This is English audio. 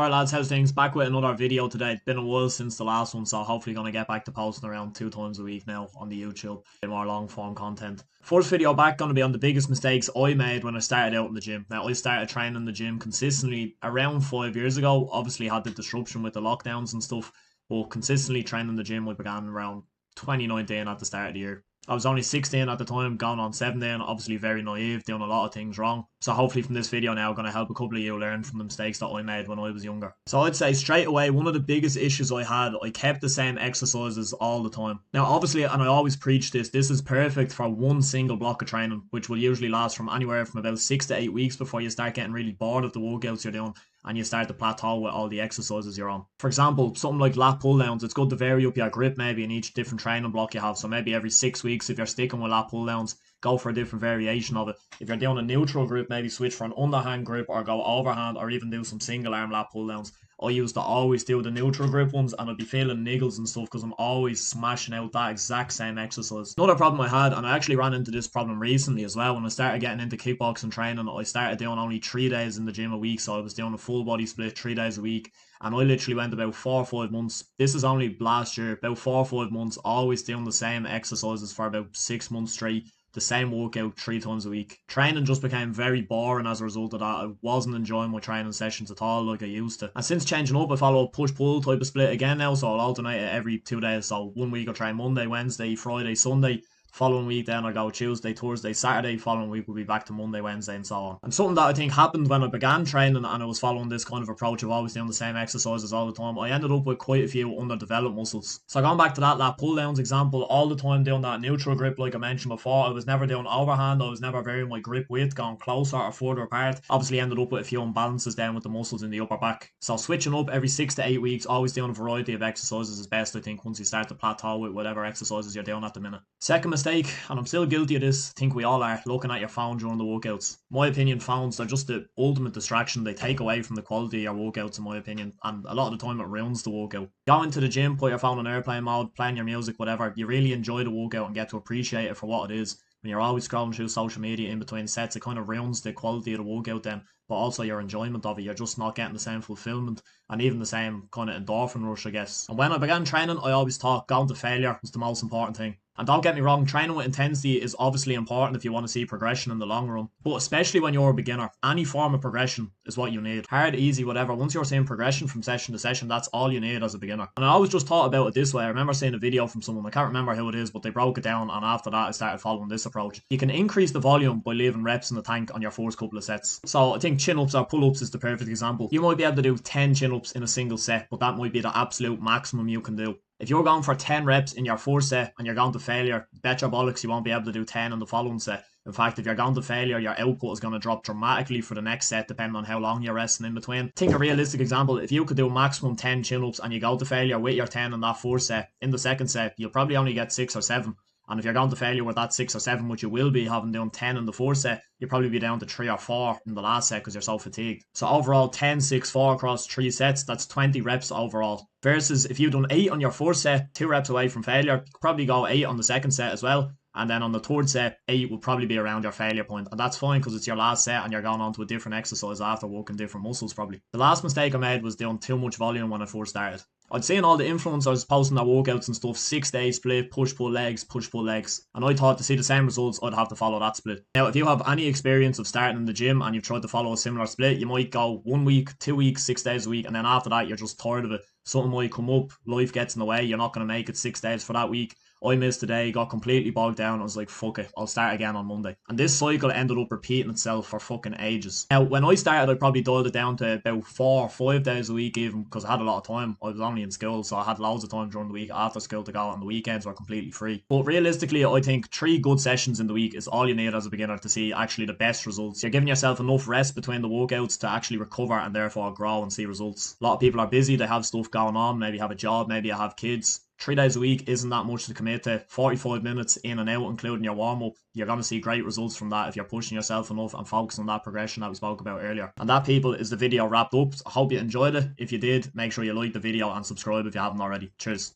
Alright lads, how's things? Back with another video today. It's been a while since the last one, so hopefully gonna get back to posting around 2 times a week now on the YouTube. More long form content. First video back gonna be on the biggest mistakes I made when I started out in the gym. Now I started training in the gym consistently around 5 years ago. Obviously had the disruption with the lockdowns and stuff, but consistently training in the gym I began around 2019 at the start of the year. I was only 16 at the time, going on 17, obviously very naive, doing a lot of things wrong. So hopefully from this video now, I'm going to help a couple of you learn from the mistakes that I made when I was younger. So I'd say straight away, one of the biggest issues I had, I kept the same exercises all the time. Now obviously, and I always preach this is perfect for one single block of training, which will usually last from anywhere from about 6 to 8 weeks before you start getting really bored of the workouts you're doing and you start to plateau with all the exercises you're on. For example, something like lat pull downs, it's good to vary up your grip maybe in each different training block you have. So maybe every 6 weeks, if you're sticking with lat pull downs, go for a different variation of it. If you're doing a neutral grip, maybe switch for an underhand grip or go overhand or even do some single arm lat pull downs. I used to always do the neutral grip ones and I'd be feeling niggles and stuff because I'm always smashing out that exact same exercise. Another problem I had, and I actually ran into this problem recently as well, when I started getting into kickboxing training, I started doing only 3 days in the gym a week, so I was doing a full body split 3 days a week, and I literally went about 4 or 5 months. This is only last year, about 4 or 5 months, always doing the same exercises for about 6 months straight, the same workout 3 times a week. Training just became very boring as a result of that. I wasn't enjoying my training sessions at all like I used to. And since changing up, I follow a push-pull type of split again now, so I'll alternate it every 2 days. So one week I'll train Monday, Wednesday, Friday, Sunday. Following week then I'll go Tuesday, Thursday, Saturday. Following week we'll be back to Monday, Wednesday and so on. And something that I think happened when I began training and I was following this kind of approach of always doing the same exercises all the time, I ended up with quite a few underdeveloped muscles. So going back to that lat pull downs example, all the time doing that neutral grip like I mentioned before, I was never doing overhand, I was never varying my grip width, going closer or further apart. Obviously ended up with a few imbalances down with the muscles in the upper back. So switching up every 6 to 8 weeks, always doing a variety of exercises is best, I think, once you start to plateau with whatever exercises you're doing at the minute. Second mistake, and I'm still guilty of this, I think we all are, looking at your phone during the workouts. My opinion, phones are just the ultimate distraction. They take away from the quality of your workouts in my opinion, and a lot of the time it ruins the workout. Go into the gym, put your phone on airplane mode, playing your music, whatever. You really enjoy the workout and get to appreciate it for what it is. When you're always scrolling through social media in between sets, it kind of ruins the quality of the workout then, but also your enjoyment of it. You're just not getting the same fulfillment and even the same kind of endorphin rush, I guess. And when I began training, I always thought going to failure was the most important thing. And don't get me wrong, training with intensity is obviously important if you want to see progression in the long run. But especially when you're a beginner, any form of progression is what you need. Hard, easy, whatever. Once you're seeing progression from session to session, that's all you need as a beginner. And I always just thought about it this way. I remember seeing a video from someone, I can't remember who it is, but they broke it down, and after that I started following this approach. You can increase the volume by leaving reps in the tank on your first couple of sets. So I think chin-ups or pull-ups is the perfect example. You might be able to do 10 chin-ups in a single set, but that might be the absolute maximum you can do. If you're going for 10 reps in your first set and you're going to failure, bet your bollocks you won't be able to do 10 in the following set. In fact, if you're going to failure, your output is going to drop dramatically for the next set depending on how long you're resting in between. Think a realistic example, if you could do maximum 10 chin-ups and you go to failure with your 10 in that first set, in the second set, you'll probably only get 6 or 7. And if you're going to failure with that 6 or 7, which you will be, having done 10 in the first set, you'll probably be down to 3 or 4 in the last set because you're so fatigued. So overall, 10, 6, 4 across 3 sets, that's 20 reps overall. Versus if you've done 8 on your first set, 2 reps away from failure, you could probably go 8 on the second set as well. And then on the third set, 8 will probably be around your failure point. And that's fine because it's your last set and you're going on to a different exercise after working different muscles probably. The last mistake I made was doing too much volume when I first started. I'd seen all the influencers posting their workouts and stuff, 6-day split, push-pull legs, push-pull legs. And I thought to see the same results, I'd have to follow that split. Now, if you have any experience of starting in the gym and you've tried to follow a similar split, you might go 1 week, 2 weeks, 6 days a week, and then after that, you're just tired of it. Something might come up, life gets in the way, you're not going to make it 6 days for that week. I missed a day, got completely bogged down. I was like, fuck it, I'll start again on Monday. And this cycle ended up repeating itself for fucking ages. Now, when I started, I probably dialed it down to about 4 or 5 days a week even because I had a lot of time. I was only in school, so I had loads of time during the week after school to go, and the weekends were completely free. But realistically, I think 3 good sessions in the week is all you need as a beginner to see actually the best results. You're giving yourself enough rest between the workouts to actually recover and therefore grow and see results. A lot of people are busy, they have stuff going on, maybe have a job, maybe you have kids. 3 days a week isn't that much to commit to. 45 minutes in and out, including your warm-up. You're going to see great results from that if you're pushing yourself enough and focusing on that progression that we spoke about earlier. And that, people, is the video wrapped up. I hope you enjoyed it. If you did, make sure you like the video and subscribe if you haven't already. Cheers.